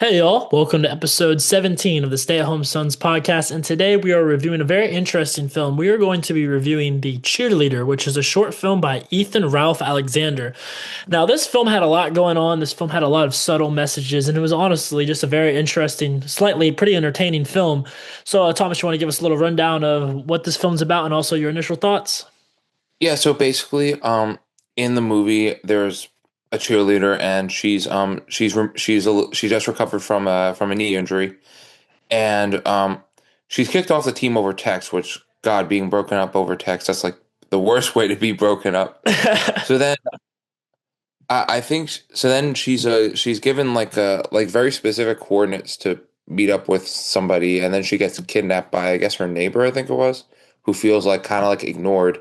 Hey y'all, welcome to episode 17 of the Stay at Home Sons podcast. And today we are reviewing a very interesting film. We are going to be reviewing The Cheerleader, which is a short film by Ethan Ralph Alexander. Now, this film had a lot going on. This film had a lot of subtle messages, and it was honestly just a very interesting, slightly pretty entertaining film. So, Thomas, you want to give us a little rundown of what this film's about and also your initial thoughts? Yeah, so basically, in the movie, there's a cheerleader, and she just recovered from a knee injury, and she's kicked off the team over text. Which, God, being broken up over text, that's like the worst way to be broken up. So then, I think so. Then she's given like very specific coordinates to meet up with somebody, and then she gets kidnapped by, I guess, her neighbor, I think it was, who feels like kind of like ignored.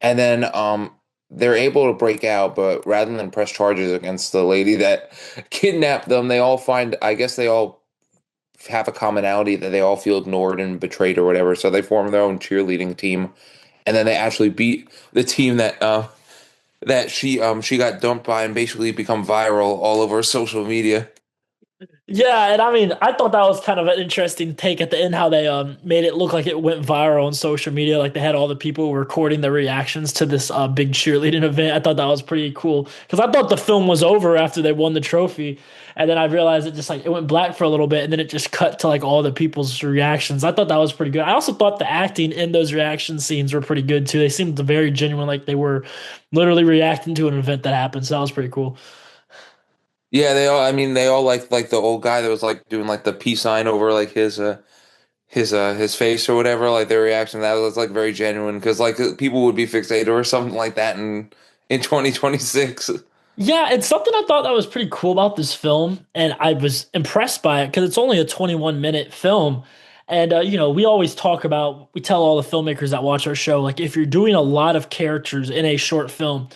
And then they're able to break out, but rather than press charges against the lady that kidnapped them, they all find, I guess they all have a commonality that they all feel ignored and betrayed or whatever. So they form their own cheerleading team, and then they actually beat the team that she got dumped by, and basically become viral all over social media. Yeah, and I mean, I thought that was kind of an interesting take at the end, how they made it look like it went viral on social media, like they had all the people recording their reactions to this big cheerleading event. I thought that was pretty cool because I thought the film was over after they won the trophy, and then I realized it just like it went black for a little bit, and then it just cut to like all the people's reactions. I thought that was pretty good. I also thought the acting in those reaction scenes were pretty good too. They seemed very genuine, like they were literally reacting to an event that happened. So that was pretty cool. Yeah, they all. I mean, they all like the old guy that was like doing like the peace sign over like his face or whatever. Like their reaction to that was like very genuine because like people would be fixated or something like that in 2026. Yeah, it's something I thought that was pretty cool about this film, and I was impressed by it because it's only a 21-minute film. And we always talk about, we tell all the filmmakers that watch our show, like if you're doing a lot of characters in a short film,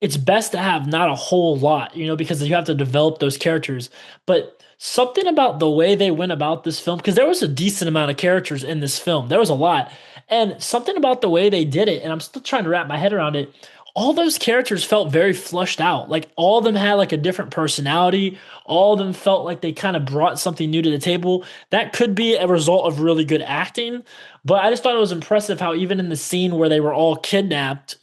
it's best to have not a whole lot, because you have to develop those characters. But something about the way they went about this film, because there was a decent amount of characters in this film, there was a lot, and something about the way they did it, and I'm still trying to wrap my head around it. All those characters felt very flushed out. Like all of them had like a different personality. All of them felt like they kind of brought something new to the table. That could be a result of really good acting, but I just thought it was impressive how even in the scene where they were all kidnapped,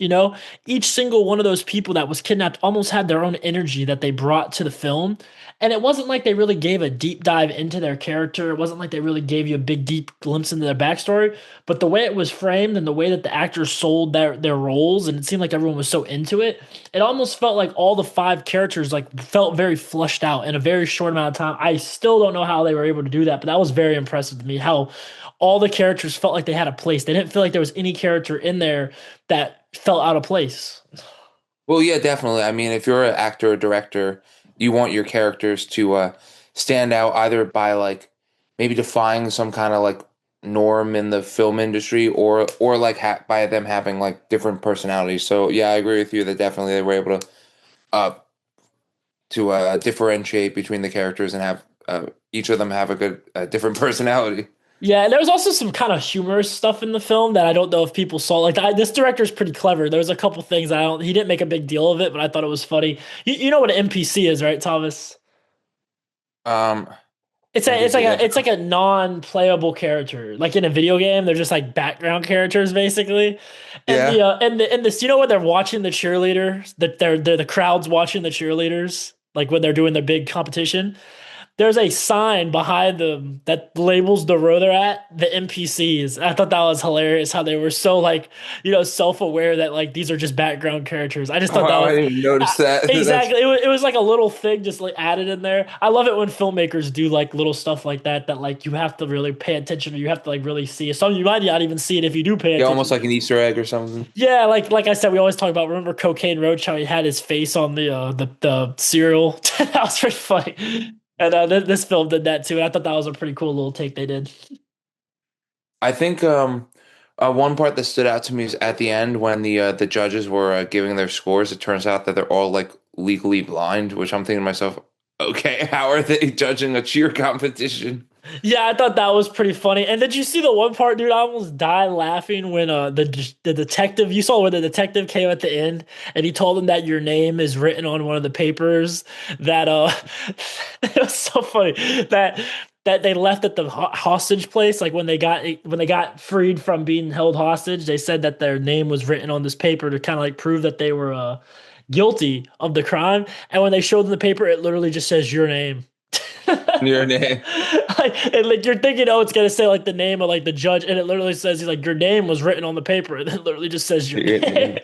each single one of those people that was kidnapped almost had their own energy that they brought to the film. And it wasn't like they really gave a deep dive into their character. It wasn't like they really gave you a big, deep glimpse into their backstory. But the way it was framed and the way that the actors sold their roles, and it seemed like everyone was so into it, it almost felt like all the five characters like felt very flushed out in a very short amount of time. I still don't know how they were able to do that, but that was very impressive to me. How all the characters felt like they had a place. They didn't feel like there was any character in there that felt out of place. Well, yeah, definitely. I mean, if you're an actor or director, you want your characters to stand out either by like maybe defying some kind of like norm in the film industry, or like by them having like different personalities. So yeah, I agree with you that definitely they were able uh to differentiate between the characters and have each of them have a good different personality. Yeah, and there was also some kind of humorous stuff in the film that I don't know if people saw. Like this director's pretty clever. There was a couple things I don't. He didn't make a big deal of it, but I thought it was funny. You know what an NPC is, right, Thomas? Um, It's a it's NPC, like yeah. a it's like a non-playable character. Like in a video game, they're just like background characters basically. And Yeah. and this, when they're watching the cheerleaders, that they're the crowds watching the cheerleaders, like when they're doing their big competition. There's a sign behind them that labels the row they're at, the NPCs. I thought that was hilarious how they were so like, self-aware that like these are just background characters. I just thought that Oh, I was didn't even notice that. That's exactly. It was like a little thing just like added in there. I love it when filmmakers do like little stuff like that that like you have to really pay attention or you have to like really see it. Some you might not even see it if you do pay yeah, almost attention. like an Easter egg or something. Yeah, like I said, we always talk about, remember Cocaine Roach, how he had his face on the cereal. That was pretty funny. And this film did that too. And I thought that was a pretty cool little take they did. I think one part that stood out to me is at the end when the judges were giving their scores. It turns out that they're all like legally blind, which I'm thinking to myself, Okay, how are they judging a cheer competition? Yeah, I thought that was pretty funny. And did you see the one part, dude? I almost died laughing when the detective, you saw where the detective came at the end and he told him that your name is written on one of the papers that it was so funny that they left at the hostage place, like when they got freed from being held hostage, they said that their name was written on this paper to kind of like prove that they were guilty of the crime. And when they showed them the paper, it literally just says your name. Your name. And like you're thinking, oh, it's gonna say like the name of like the judge, and it literally says he's like your name was written on the paper, and it literally just says your Your name. name.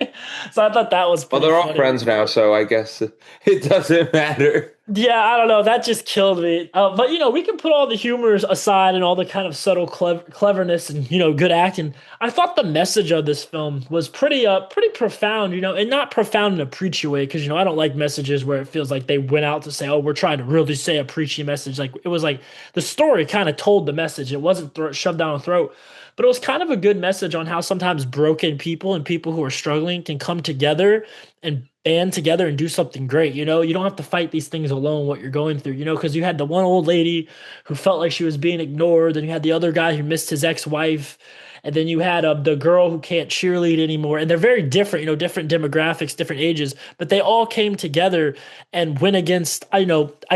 So I thought that was Well, pretty they're all funny. friends now, so I guess it doesn't matter. Yeah, I don't know. That just killed me. But we can put all the humors aside and all the kind of subtle cleverness and good acting. I thought the message of this film was pretty profound. And not profound in a preachy way because I don't like messages where it feels like they went out to say, "Oh, we're trying to really say a preachy message." Like it was like the story kind of told the message. It wasn't shoved down a throat. But it was kind of a good message on how sometimes broken people and people who are struggling can come together and band together and do something great. You don't have to fight these things alone, what you're going through, because you had the one old lady who felt like she was being ignored, and you had the other guy who missed his ex-wife, and then you had the girl who can't cheerlead anymore. And they're very different, different demographics, different ages, but they all came together and went against, I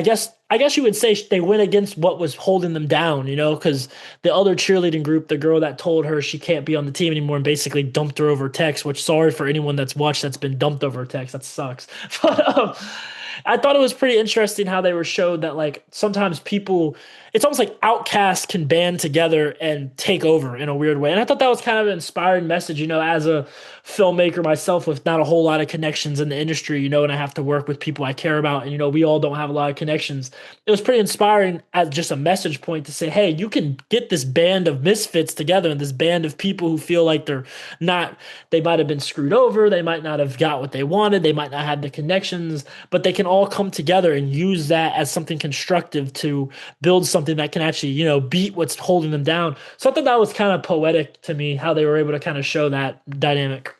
guess you would say they went against what was holding them down, because the other cheerleading group, the girl that told her she can't be on the team anymore and basically dumped her over text, which sorry for anyone that's watched that's been dumped over text. That sucks. But I thought it was pretty interesting how they were showed that like sometimes people, it's almost like outcasts can band together and take over in a weird way. And I thought that was kind of an inspiring message, as a filmmaker myself with not a whole lot of connections in the industry, and I have to work with people I care about. And, we all don't have a lot of connections. It was pretty inspiring as just a message point to say, hey, you can get this band of misfits together and this band of people who feel like they're not, they might have been screwed over, they might not have got what they wanted, they might not have the connections, but they can all come together and use that as something constructive to build something that can actually, beat what's holding them down. So I thought that was kind of poetic to me, how they were able to kind of show that dynamic.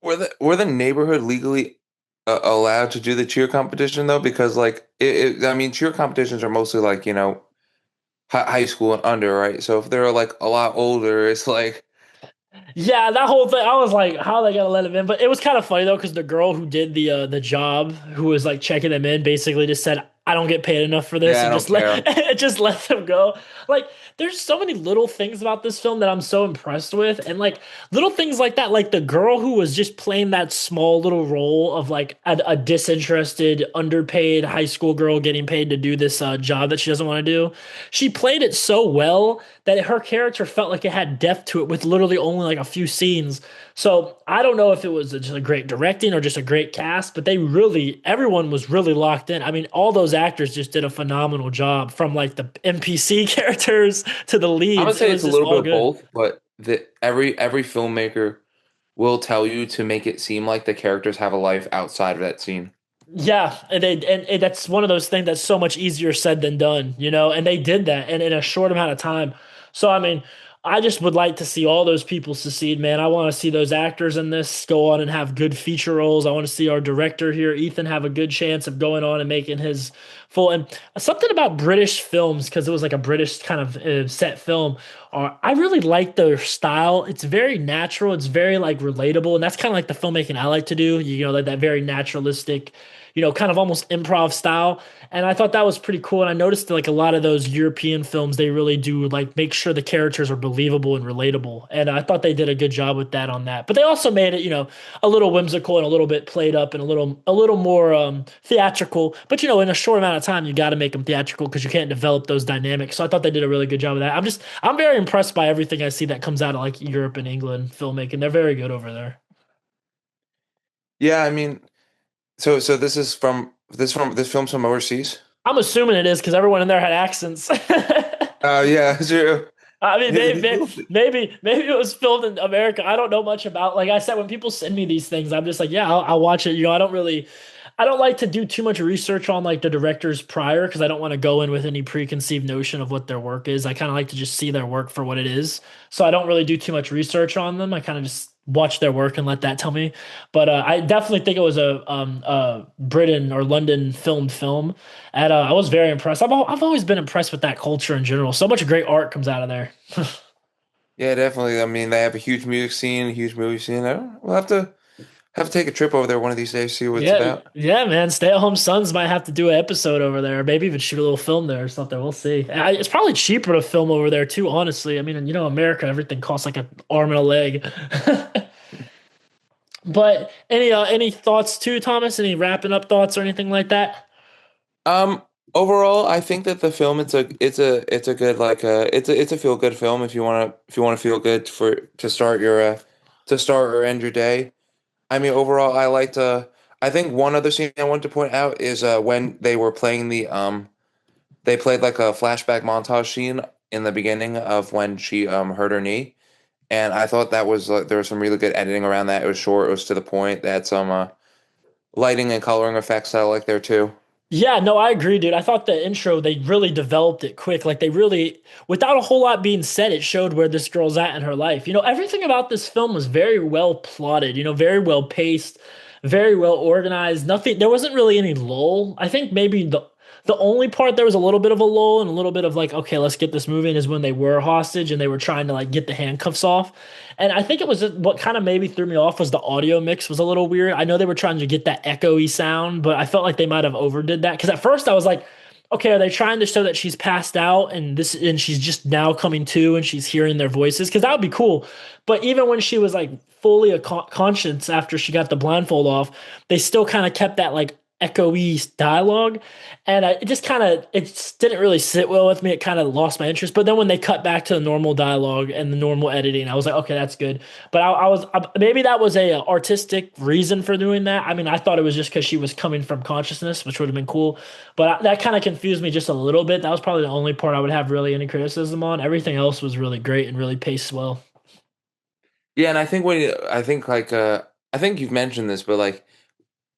Were the neighborhood legally allowed to do the cheer competition though? Because like I mean, cheer competitions are mostly like high school and under, right? So if they're like a lot older, it's like Yeah, that whole thing, I was like, how are they gonna let him in? But it was kind of funny though, because the girl who did the job, who was like checking them in, basically just said, "I don't get paid enough for this," yeah, I and don't just let care. it just let them go. Like, there's so many little things about this film that I'm so impressed with, and like little things like that, like the girl who was just playing that small little role of like a disinterested, underpaid high school girl getting paid to do this job that she doesn't want to do. She played it so well that her character felt like it had depth to it with literally only like a few scenes. So I don't know if it was just a great directing or just a great cast, but everyone was really locked in. I mean, all those actors just did a phenomenal job from like the NPC characters to the I would leads. It say it's was a just little bit all of good. both, but every filmmaker will tell you to make it seem like the characters have a life outside of that scene. Yeah, and that's one of those things that's so much easier said than done, and they did that and in a short amount of time. So I mean, I just would like to see all those people succeed, man. I want to see those actors in this go on and have good feature roles. I want to see our director here, Ethan, have a good chance of going on and making his full and something about British films because it was like a British kind of set film. I really like their style. It's very natural. It's very like relatable, and that's kind of like the filmmaking I like to do. Like that very naturalistic kind of almost improv style. And I thought that was pretty cool. And I noticed that, like a lot of those European films, they really do like make sure the characters are believable and relatable. And I thought they did a good job with that on that. But they also made it, a little whimsical and a little bit played up and a little more theatrical. But in a short amount of time, you got to make them theatrical because you can't develop those dynamics. So I thought they did a really good job of that. I'm very impressed by everything I see that comes out of like Europe and England filmmaking. They're very good over there. Yeah, I mean, so this film's from overseas. I'm assuming it is because everyone in there had accents. Oh yeah, true. I mean, Yeah, maybe it was filmed in America. I don't know much about. Like I said, when people send me these things, I'm just like, yeah, I'll watch it. I don't really. I don't like to do too much research on like the directors prior because I don't want to go in with any preconceived notion of what their work is. I kind of like to just see their work for what it is. So I don't really do too much research on them. I kind of just watch their work and let that tell me. But I definitely think it was a Britain or London filmed film, and I was very impressed. I've always been impressed with that culture in general. So much great art comes out of there. Yeah, definitely. I mean, they have a huge music scene, a huge movie scene. We'll have to take a trip over there one of these days, see what it's Yeah, about. yeah, man. Stay-at-home sons might have to do an episode over there, or maybe even shoot a little film there or something. We'll see. It's probably cheaper to film over there too, honestly. I mean, America, everything costs like an arm and a leg. But any thoughts too, Thomas? Any wrapping up thoughts or anything like that? Um, Overall, I think that the film it's a good it's a feel good film if you wanna feel good for to start or end your day. I mean, overall, I think one other scene I wanted to point out is when they were playing they played like a flashback montage scene in the beginning of when she hurt her knee, and I thought that was there was some really good editing around that. It was short, it was to the point. They had some lighting and coloring effects that I like there too. Yeah, no, I agree, dude. I thought the intro, they really developed it quick. Like they really, without a whole lot being said, it showed where this girl's at in her life. Everything about this film was very well plotted, very well paced, very well organized. Nothing, there wasn't really any lull. I think maybe the only part there was a little bit of a lull and a little bit of like, okay, let's get this moving is when they were hostage and they were trying to like get the handcuffs off. And I think it was what kind of maybe threw me off was the audio mix was a little weird. I know they were trying to get that echoey sound, but I felt like they might have overdid that. Because at first I was like, okay, are they trying to show that she's passed out and she's just now coming to and she's hearing their voices? Because that would be cool. But even when she was like fully a conscience after she got the blindfold off, they still kind of kept that like echoey dialogue, and it just kind of it just didn't really sit well with me. It kind of lost my interest. But then when they cut back to the normal dialogue and the normal editing, I was like, okay, that's good. But maybe that was a artistic reason for doing that. I mean, I thought it was just because she was coming from consciousness, which would have been cool. But that kind of confused me just a little bit. That was probably the only part I would have really any criticism on. Everything else was really great and really paced well. Yeah, and I think I think you've mentioned this, but like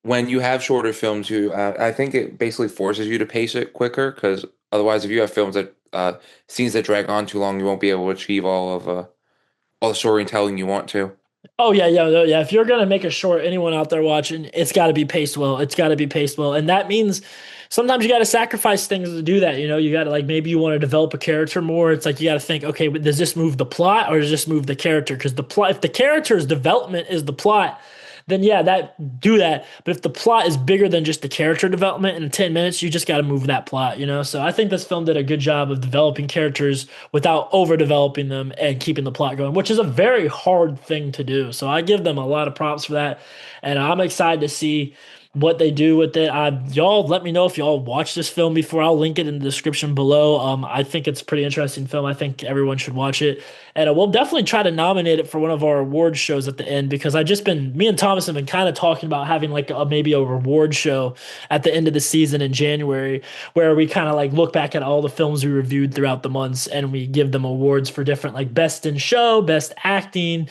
when you have shorter films, you I think it basically forces you to pace it quicker because otherwise, if you have films that scenes that drag on too long, you won't be able to achieve all the storytelling you want to. Oh yeah, yeah, no, yeah. If you're gonna make a short, anyone out there watching, it's got to be paced well. It's got to be paced well, and that means sometimes you got to sacrifice things to do that. You got to like maybe you want to develop a character more. It's like you got to think, okay, but does this move the plot or does this move the character? Because the plot, if the character's development is the plot, then yeah, that do that. But if the plot is bigger than just the character development in 10 minutes, you just got to move that plot. So I think this film did a good job of developing characters without overdeveloping them and keeping the plot going, which is a very hard thing to do. So I give them a lot of props for that. And I'm excited to see what they do with it. Y'all let me know if y'all watch this film before. I'll link it in the description below. I think it's a pretty interesting film. I think everyone should watch it. And we'll definitely try to nominate it for one of our award shows at the end because me and Thomas have been kind of talking about having like maybe a reward show at the end of the season in January where we kind of like look back at all the films we reviewed throughout the months and we give them awards for different like best in show, best acting,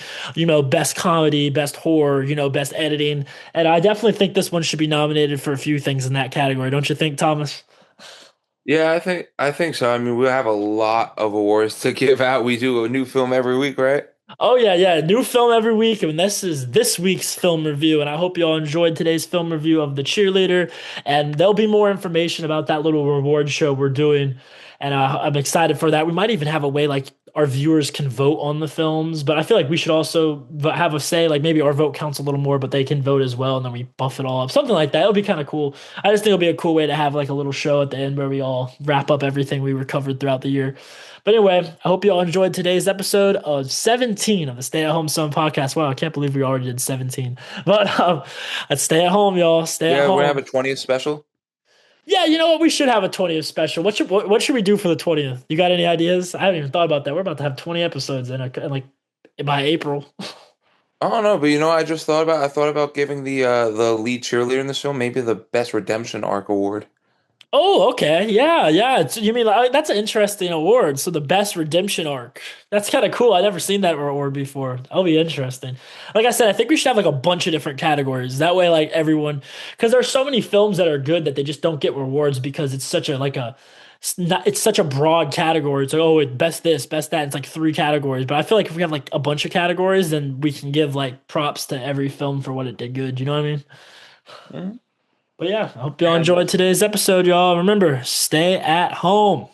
best comedy, best horror, best editing. And I definitely think this one should be nominated for a few things in that category. Don't you think, Thomas? Yeah, I think so. I mean, we'll have a lot of awards to give out. We do a new film every week, right? Oh yeah, yeah. New film every week, and this is this week's film review. And I hope you all enjoyed today's film review of The Cheerleader. And there'll be more information about that little reward show we're doing. And I'm excited for that. We might even have a way like our viewers can vote on the films, but I feel like we should also have a say. Like maybe our vote counts a little more, but they can vote as well, and then we buff it all up. Something like that. It'll be kind of cool. I just think it'll be a cool way to have like a little show at the end where we all wrap up everything we recovered throughout the year. But anyway, I hope you all enjoyed today's episode of 17 of the Stay at Home Son podcast. Wow, I can't believe we already did 17. But let's stay at home, y'all. Stay at Yeah, we're gonna have a home. 20th special. Yeah, you know what? We should have a 20th special. What should we do for the 20th? You got any ideas? I haven't even thought about that. We're about to have 20 episodes in like by April. I don't know, but I thought about giving the lead cheerleader in this film maybe the best redemption arc award. Oh, okay. Yeah, yeah. You mean like, that's an interesting award. So the best redemption arc. That's kind of cool. I've never seen that award before. That'll be interesting. Like I said, I think we should have like a bunch of different categories. That way, like everyone, because there's so many films that are good that they just don't get rewards because it's such a like a it's such a broad category. It's like, oh, it best this, best that. It's like three categories. But I feel like if we have like a bunch of categories, then we can give like props to every film for what it did good. You know what I mean? Mhm. But yeah, I hope y'all And enjoyed today's episode, y'all. Remember, stay at home.